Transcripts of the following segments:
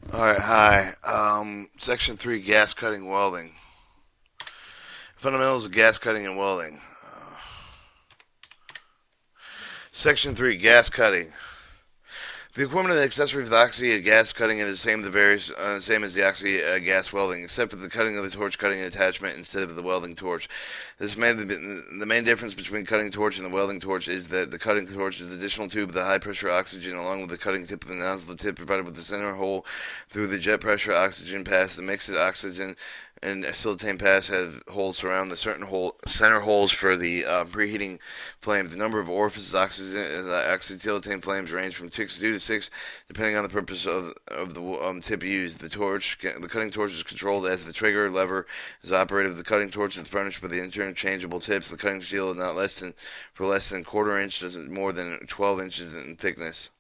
Alright, hi. Section 3, gas cutting welding. Fundamentals of gas cutting and welding. Section 3, gas cutting. The equipment and accessory for the oxy gas cutting is same as the oxy gas welding, except for the cutting of the torch cutting attachment instead of the welding torch. The main difference between cutting torch and the welding torch is that the cutting torch is an additional tube of the high pressure oxygen along with the cutting tip of the nozzle tip provided with the center hole through the jet pressure oxygen pass. The mixed oxygen and acetylene pass have holes surround the center holes for the preheating flames. The number of orifices oxyacetylene flames range from 2 to 6, depending on the purpose of the tip used. The cutting torch is controlled as the trigger lever is operated. The cutting torch is furnished with the interchangeable tips. The cutting steel is not less than quarter inch, doesn't more than 12 inches in thickness.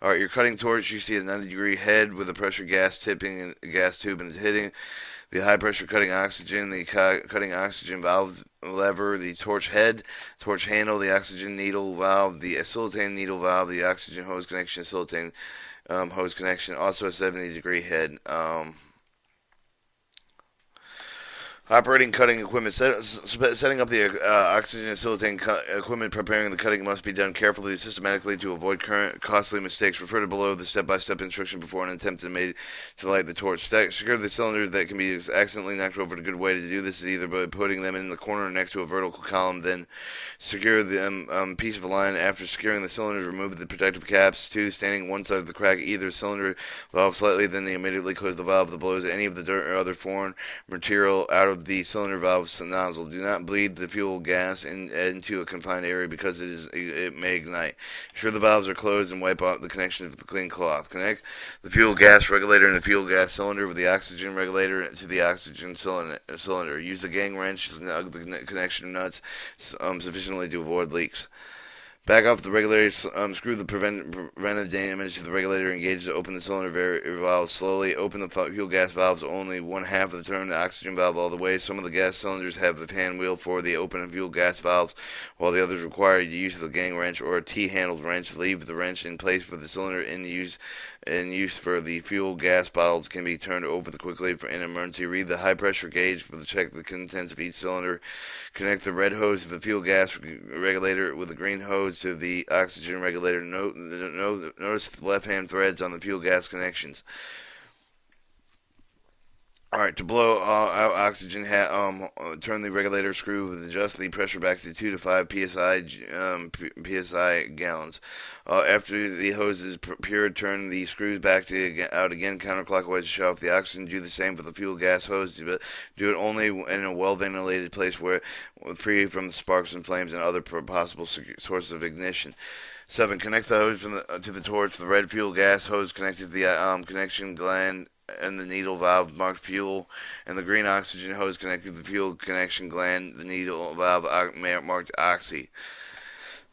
Alright, your cutting torch, you see a 90-degree head with a pressure gas tipping and gas tube and it's hitting the high pressure cutting oxygen, the cutting oxygen valve lever, the torch head, torch handle, the oxygen needle valve, the acetylene needle valve, the oxygen hose connection, acetylene hose connection, also a 70-degree head. Operating cutting equipment. Setting up the oxygen acetylene equipment, preparing the cutting must be done carefully, systematically to avoid current costly mistakes. Refer to below the step-by-step instruction before an attempt is made to light the torch. Secure the cylinders that can be accidentally knocked over. A good way to do this is either by putting them in the corner next to a vertical column, then secure the piece of line. After securing the cylinders, remove the protective caps. 2. Standing one side of the crack either cylinder valve slightly, then immediately close the valve that blows any of the dirt or other foreign material out of the cylinder valve nozzle. Do not bleed the fuel gas into a confined area because it may ignite. Ensure the valves are closed and wipe out the connection with a clean cloth. Connect the fuel gas regulator and the fuel gas cylinder with the oxygen regulator to the oxygen cylinder. Use the gang wrench to snug the connection nuts sufficiently to avoid leaks. Back off the regulator, screw the preventive damage to the regulator, engage to open the cylinder valve slowly. Open the fuel gas valves only one half of the turn, the oxygen valve all the way. Some of the gas cylinders have the hand wheel for the open and fuel gas valves, while the others require the use of the gang wrench or a T-handled wrench. Leave the wrench in place with the cylinder in use for the fuel gas bottles can be turned over quickly for an emergency. Read the high pressure gauge for the check the contents of each cylinder. Connect the red hose to the fuel gas regulator with the green hose to the oxygen regulator. Notice the left hand threads on the fuel gas connections. Alright, to blow out oxygen, turn the regulator screw and adjust the pressure back to 2 to 5 psi gallons. After the hose is pured, turn the screws back out again counterclockwise to shut off the oxygen. Do the same for the fuel gas hose, but do it only in a well-ventilated place where free from the sparks and flames and other possible sources of ignition. 7. Connect the hose to the torch. The red fuel gas hose connected to the connection gland and the needle valve marked fuel, and the green oxygen hose connected to the fuel connection gland, the needle valve marked oxy.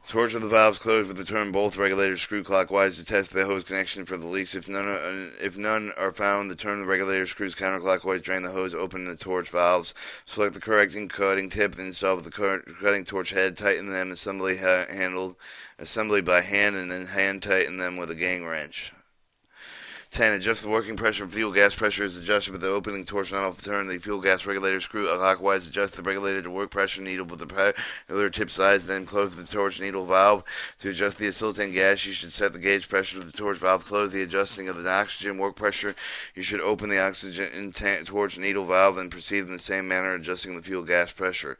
Torch of the valves closed with the turn both regulators screw clockwise to test the hose connection for the leaks. If none are found, turn the regulator screws counterclockwise, drain the hose, open the torch valves, select the correcting cutting tip, then install the cutting torch head, tighten them assembly by hand, and then hand tighten them with a gang wrench. 10. Adjust the working pressure. Fuel gas pressure is adjusted with the opening torch nozzle. Turn the fuel gas regulator screw clockwise. Adjust the regulator to work pressure needle with the regular tip size. Then close the torch needle valve. To adjust the acetylene gas, you should set the gauge pressure of the torch valve. Close the adjusting of the oxygen work pressure. You should open the oxygen torch needle valve and proceed in the same manner, adjusting the fuel gas pressure.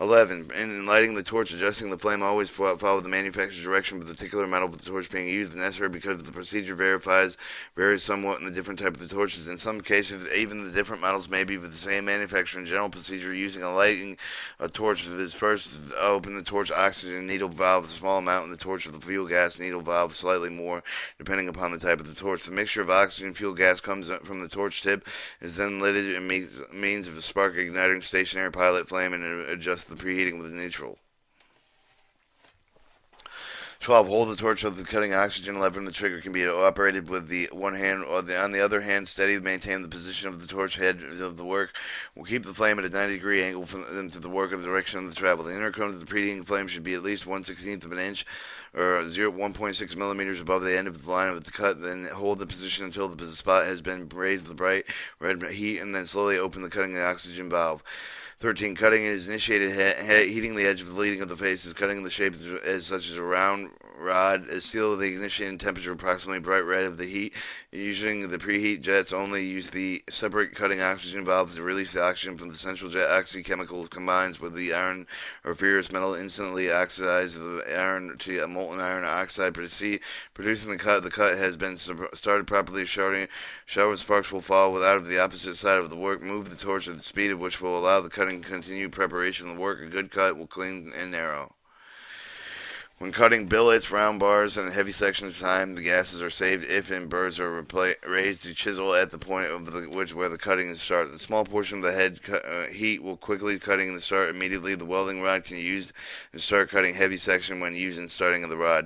11. In lighting the torch, adjusting the flame, always follow the manufacturer's direction with the particular metal of the torch being used. If necessary, because the procedure varies somewhat in the different type of the torches. In some cases, even the different models may be with the same manufacturer. In general procedure, using a torch is first open the torch oxygen needle valve a small amount, and the torch of the fuel gas needle valve slightly more, depending upon the type of the torch. The mixture of oxygen fuel gas comes from the torch tip, is then lit in means of a spark igniting stationary pilot flame, and adjust the preheating with neutral. 12. Hold the torch of the cutting oxygen lever, and the trigger can be operated with the one hand, or on the other hand, steady. Maintain the position of the torch head of the work. Will keep the flame at a 90-degree angle from to the work of the direction of the travel. The inner cone of the preheating flame should be at least 1/16 of an inch, or 1.6 millimeters above the end of the line of the cut. Then hold the position until the spot has been raised to the bright red heat, and then slowly open the cutting oxygen valve. 13. Cutting is initiated heating the edge of the leading of the faces, cutting the shape as such as a round rod. Steel the ignition temperature approximately bright red of the heat. Using the preheat jets only, use the separate cutting oxygen valve to release the oxygen from the central jet. Oxychemical combines with the iron or ferrous metal, instantly oxidize the iron to a molten iron oxide, producing the cut. The cut has been started properly. Shower of sparks will fall out of the opposite side of the work. Move the torch at the speed at which will allow the cutting continued preparation of the work. A good cut will clean and narrow. When cutting billets, round bars, and heavy sections of time, the gases are saved if and burrs are raised to chisel at the point of where the cutting is started. The small portion of the head heat will quickly cutting the start immediately. The welding rod can be used to start cutting heavy section when using starting of the rod.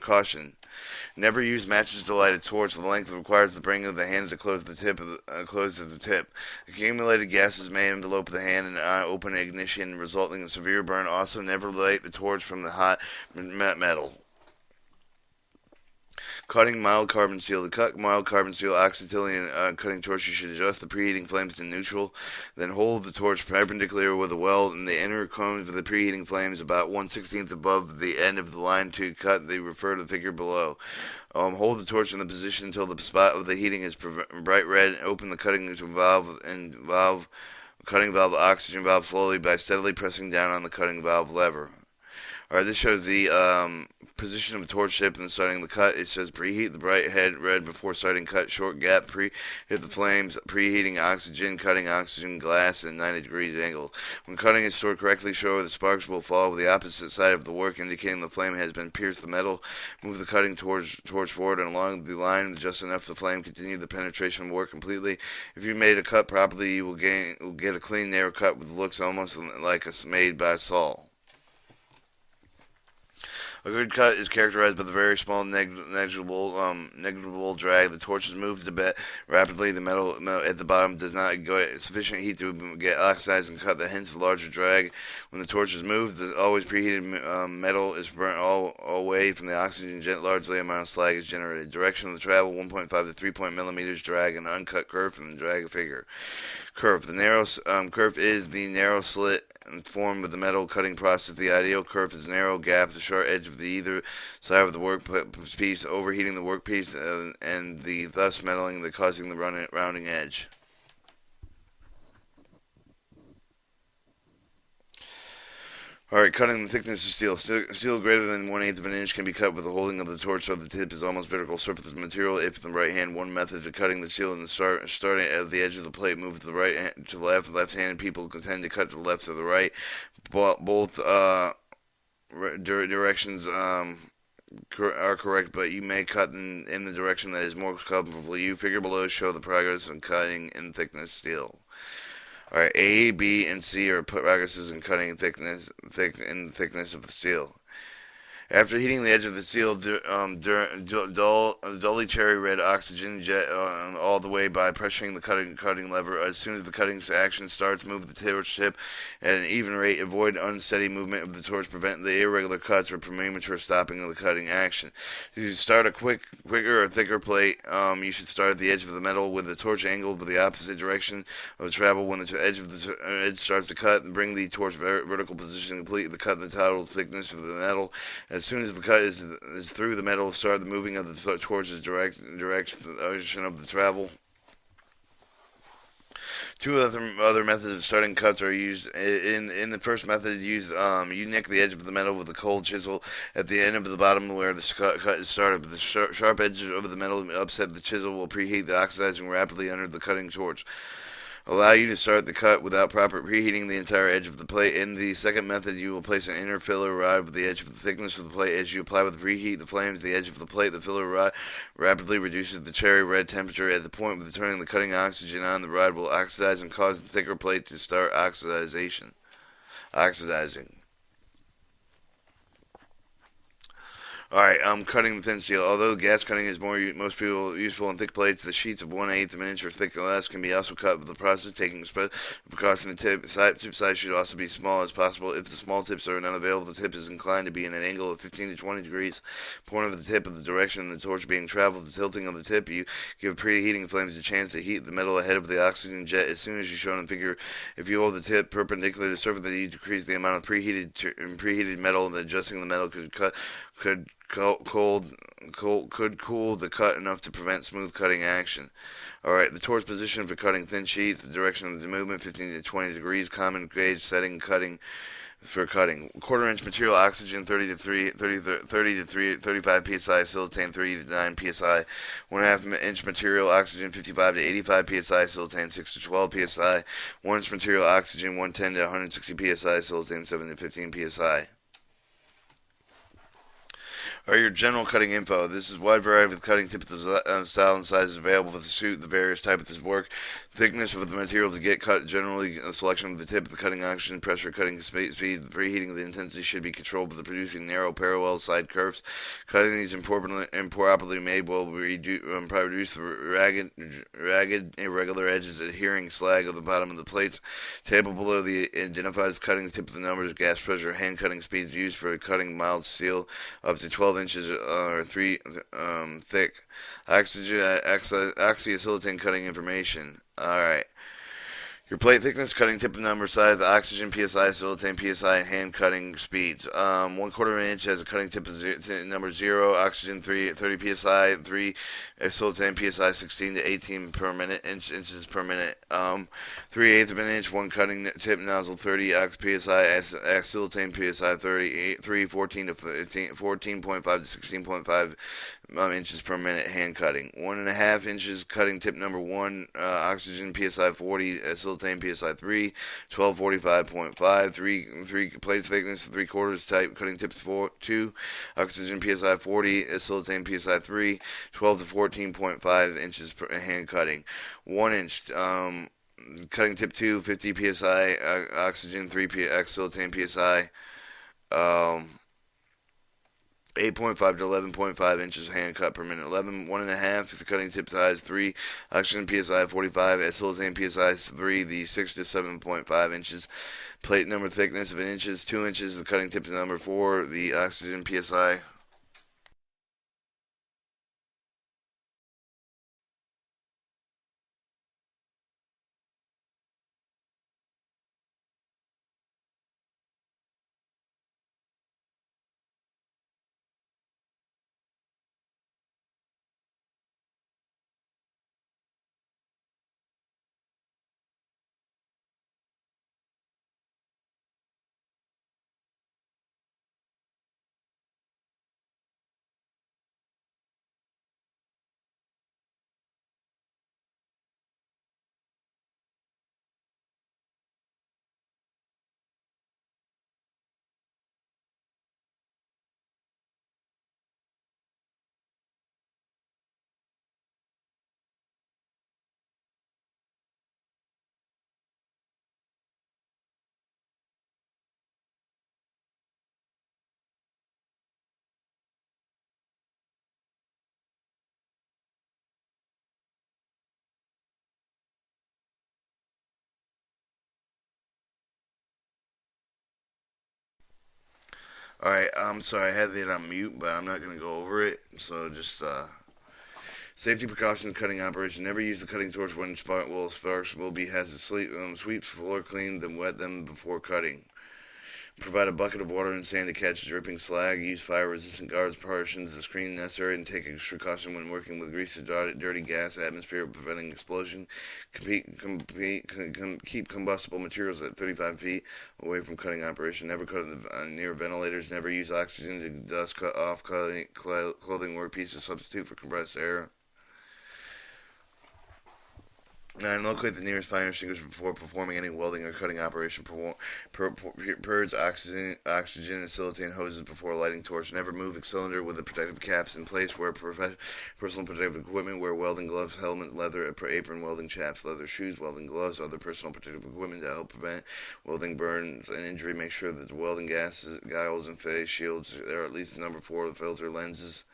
Caution. Never use matches to light a torch. The length requires the bringing of the hand to close the tip. Accumulated gases may envelope the hand and open ignition, resulting in severe burn. Also, never light the torch from the hot metal. Cutting mild carbon steel. To cut mild carbon steel oxytilian cutting torch, you should adjust the preheating flames to neutral. Then hold the torch perpendicular with a weld in the inner cones of the preheating flames about 1/16 above the end of the line to cut. They refer to the figure below. Hold the torch in the position until the spot of the heating is bright red. Open the cutting valve oxygen valve slowly by steadily pressing down on the cutting valve lever. Alright, this shows the position of the torch tip and starting the cut. It says preheat the bright head red before starting cut. Short gap, hit the flames, preheating oxygen, cutting oxygen glass at 90 degrees angle. When cutting is stored correctly, show the sparks will fall with the opposite side of the work, indicating the flame has been pierced the metal. Move the cutting torch forward and along the line just enough the flame. Continue the penetration work completely. If you made a cut properly, you will get a clean, narrow cut with looks almost like it's made by saw. A good cut is characterized by the very small negligible drag. The torch is moved a bit rapidly. The metal at the bottom does not get sufficient heat to get oxidized and cut. Hence the larger drag. When the torch is moved, the always preheated metal is burnt all away from the oxygen jet. Largely amount of slag is generated. Direction of the travel: 1.5 to 3 millimeters drag, and uncut curve from the drag figure. Curve. The narrow curve is the narrow slit formed with the metal cutting process. The ideal curve is narrow gap, the sharp edge of the either side of the workpiece, overheating the workpiece and the thus metalling, causing the rounding edge. Alright, cutting the thickness of steel. Steel greater than 1/8 of an inch can be cut with the holding of the torch so the tip is almost vertical surface of the material. If the right hand, one method of cutting the steel in the starting at the edge of the plate, move to the right hand, to the left. Left-handed people tend to cut to the left or the right. Both directions are correct, but you may cut in the direction that is more comfortable for you. Figure below show the progress of cutting in thickness steel. Alright, A, B, and C are progresses in cutting thickness of the steel. After heating the edge of the steel, dully cherry red oxygen jet all the way by pressuring the cutting lever. As soon as the cutting action starts, move the torch tip at an even rate. Avoid unsteady movement of the torch. Prevent the irregular cuts or premature stopping of the cutting action. If you start a quicker or thicker plate, you should start at the edge of the metal with the torch angled with the opposite direction of the travel. When the edge of the edge starts to cut, bring the torch vertical position. Complete the cut the total thickness of the metal. As soon as the cut is through the metal, start the moving of the torch's direction of the travel. Two other methods of starting cuts are used. In the first method, you nick the edge of the metal with a cold chisel at the end of the bottom where the cut is started. The sharp edge of the metal upset the chisel will preheat the oxidizing rapidly under the cutting torch. Allow you to start the cut without proper preheating the entire edge of the plate. In the second method, you will place an inner filler rod with the edge of the thickness of the plate. As you apply with the preheat the flames to the edge of the plate, the filler rod rapidly reduces the cherry red temperature. At the point of turning the cutting oxygen on, the rod will oxidize and cause the thicker plate to start oxidizing. Alright, cutting the thin steel. Although gas cutting is most people useful in thick plates, the sheets of 1/8 of an inch or thick or less can be also cut with the process, taking precaution. The tip size should also be small as possible. If the small tips are not available, the tip is inclined to be in an angle of 15 to 20 degrees. Point of the tip of the direction of the torch being traveled. The tilting of the tip, you give preheating flames a chance to heat the metal ahead of the oxygen jet. As soon as you shown in figure, if you hold the tip perpendicular to the surface, you decrease the amount of preheated metal. And adjusting the metal could cool the cut enough to prevent smooth cutting action. Alright, the torch position for cutting thin sheets, the direction of the movement, 15 to 20 degrees, common gauge setting, cutting for cutting. Quarter-inch material, oxygen 30 to 35 psi, silicone 3 to 9 psi. 1/2-inch material, oxygen 55 to 85 psi, silicone 6 to 12 psi. 1-inch material, oxygen 110 to 160 psi, silicone 7 to 15 psi. Are your general cutting info. This is a wide variety of cutting tips, style, and sizes available for the suit, the various types of work, thickness of the material to get cut, generally a selection of the tip, the cutting oxygen, pressure, cutting speed, the preheating of the intensity should be controlled by the producing narrow parallel side curves. Cutting these improperly made will produce the ragged, irregular edges adhering slag of the bottom of the plates. Table below the identifies cutting the tip of the numbers, gas pressure, hand cutting speeds used for cutting mild steel up to 12 inches or 3 thick. Oxyacetylene cutting information. Alright. Your plate thickness, cutting tip number, size, oxygen, PSI, silicone, PSI, and hand cutting speeds. 1/4 inch has a cutting tip of number 0, oxygen 30 PSI, 3, silicone, PSI 16 to 18 per minute, inches per minute. 3/8 of an inch, 1 cutting tip nozzle 30 PSI, silicone, PSI 3, 14 to 15, 14.5 to 16.5 inches per minute, hand cutting. 1.5 inches cutting tip number 1, oxygen PSI 40, silicone PSI 3, 1245.5, 3 plates thickness, 3/4 type cutting tip 2, oxygen PSI 40, silicone PSI 3, 12 to 14.5 inches per hand cutting. 1 inch cutting tip 2, 50 PSI, oxygen 3 silicone PSI. 8.5 to 11.5 inches hand cut per minute. 1.5 the cutting tip size 3, oxygen PSI 45, silicone PSI 3, the 6 to 7.5 inches. Plate number thickness of an inches, 2 inches the cutting tip number 4, the oxygen PSI. Alright, I'm sorry, I had it on mute, but I'm not going to go over it. So just, safety precautions, cutting operation. Never use the cutting torch when sparks will be has to sweep floor clean, then wet them before cutting. Provide a bucket of water and sand to catch dripping slag. Use fire-resistant guards, partitions, the screen necessary, and take extra caution when working with grease or dirty gas atmosphere, preventing explosion. Keep combustible materials at 35 feet away from cutting operation. Never cut near ventilators. Never use oxygen to dust cut off clothing work pieces. Substitute for compressed air. 9. Locate the nearest fire extinguisher before performing any welding or cutting operation. Purge oxygen and silicone hoses before lighting torch. Never move a cylinder with the protective caps in place. Wear personal protective equipment. Wear welding gloves, helmet, leather apron, welding chaps, leather shoes, welding gloves, other personal protective equipment to help prevent welding burns and injury. Make sure that the welding gases, goggles, and face shields are at least number 4 of the filter lenses.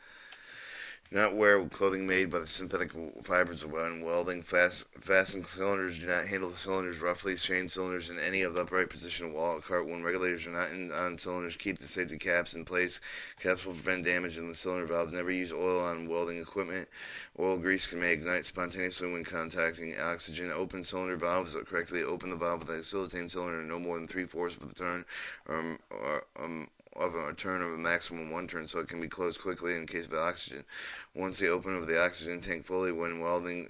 Do not wear clothing made by the synthetic fibers when welding. Fasten cylinders. Do not handle the cylinders roughly. Chain cylinders in any of the upright position of wall cart. When regulators are not on cylinders, keep the safety caps in place. Caps will prevent damage in the cylinder valves. Never use oil on welding equipment. Oil grease can may ignite spontaneously when contacting oxygen. Open cylinder valves correctly. Open the valve with a silicone cylinder no more than 3/4 of the turn of a turn of a maximum 1 turn, so it can be closed quickly in case of oxygen. Once the opening of the oxygen tank fully, when welding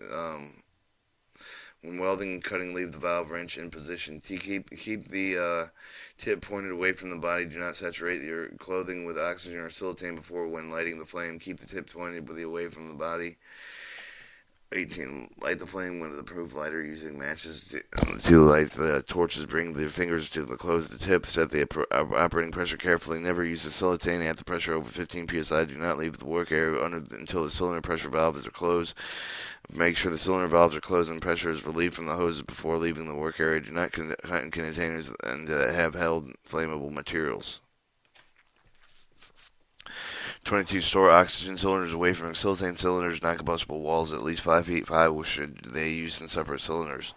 and cutting, leave the valve wrench in position. Keep the tip pointed away from the body. Do not saturate your clothing with oxygen or silicone before when lighting the flame. Keep the tip pointed away from the body. 18. Light the flame with an approved lighter using matches to light the torches. Bring the fingers to the close of the tip. Set the operating pressure carefully. Never use the silicone at the pressure over 15 psi. Do not leave the work area until the cylinder pressure valves are closed. Make sure the cylinder valves are closed and pressure is relieved from the hoses before leaving the work area. Do not cut in containers and have held flammable materials. 22. Store oxygen cylinders away from silicone cylinders, non-combustible walls at least 5 feet high, which should they use in separate cylinders.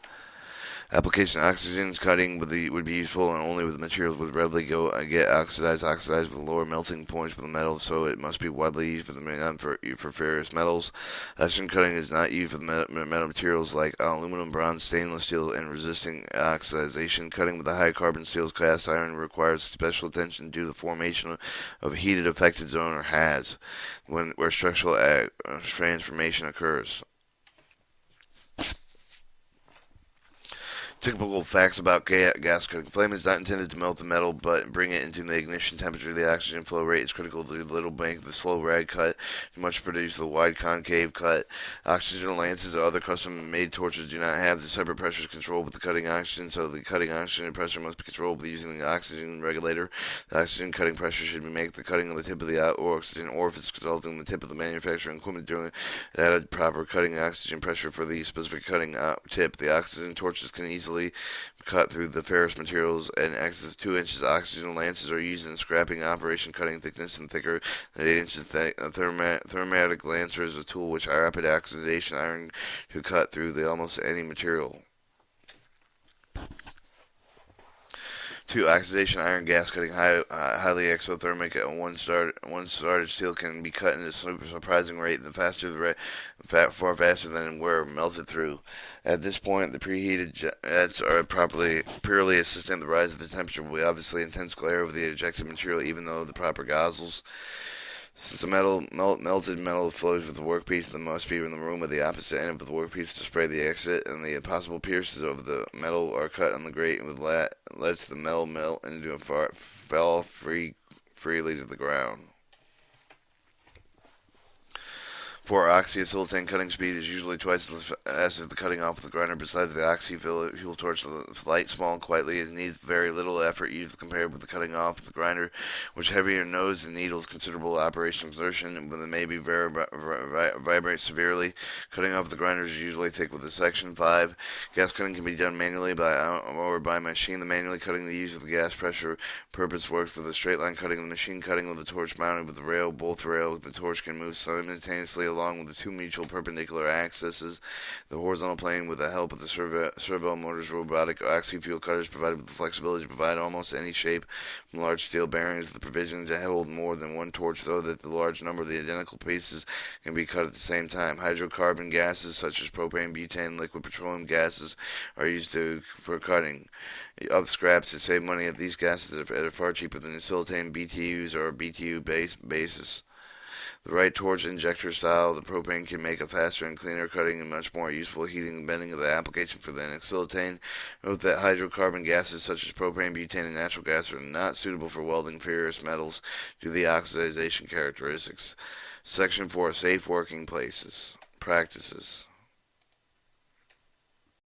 Application of oxygen cutting would be useful and only with materials would readily get oxidized with lower melting points for the metal, so it must be widely used for ferrous metals. Oxygen cutting is not used with metal materials like aluminum, bronze, stainless steel, and resisting oxidation. Cutting with the high carbon steels, cast iron requires special attention due to the formation of a heated affected zone or HAZ, where structural transformation occurs. Typical facts about gas cutting. Flame is not intended to melt the metal, but bring it into the ignition temperature. The oxygen flow rate is critical to the little bank. The slow rag cut much produce the wide concave cut. Oxygen lances or other custom-made torches do not have the separate pressures controlled with the cutting oxygen, so the cutting oxygen pressure must be controlled with using the oxygen regulator. The oxygen cutting pressure should make the cutting of the tip of the oxygen orifice resulting in the tip of the manufacturing equipment during added proper cutting oxygen pressure for the specific cutting tip. The oxygen torches can easily cut through the ferrous materials, and excess 2 inches oxygen lances are used in scrapping operation. Cutting thickness and thicker than 8 inches thick. A thermatic lancer is a tool which rapid oxidation iron to cut through almost any material. 2. Oxidation iron gas cutting. Highly exothermic. One started steel can be cut at a surprising rate. Far faster than where melted through. At this point, the preheated jets are purely assisting the rise of the temperature. Will be obviously intense glare of the ejected material, even though the proper nozzles. Since the melted metal flows with the workpiece, there must be in the room at the opposite end of the workpiece to spray the exit, and the possible pierces of the metal are cut on the grate and lets the metal melt into fall freely to the ground. 4. Oxy-silicone cutting speed is usually twice as fast as the cutting off with the grinder. Besides the oxy-fuel torch, the light, small, and quietly, it needs very little effort used compared with the cutting off with the grinder, which heavier nose and needles, considerable operational exertion, and maybe vibrate severely. Cutting off the grinder is usually thick with a section. 5. Gas cutting can be done manually or by machine. The manually cutting the use of the gas pressure purpose works for the straight line cutting. The machine cutting with the torch mounted with the rail. Both rails, the torch can move simultaneously along with the 2 mutual perpendicular axes. The horizontal plane with the help of the servo motors. Robotic oxy-fuel cutters provided with the flexibility to provide almost any shape from large steel bearings. The provision to hold more than one torch, though that the large number of the identical pieces can be cut at the same time. Hydrocarbon gases such as propane, butane, liquid petroleum gases are used for cutting up scraps to save money. These gases are far cheaper than the silicone BTUs or BTU basis. The right torch injector style, the propane can make a faster and cleaner cutting and much more useful heating and bending of the application for the silicone. Note that hydrocarbon gases such as propane, butane, and natural gas are not suitable for welding ferrous metals due to the oxidation characteristics. Section 4. Safe working practices.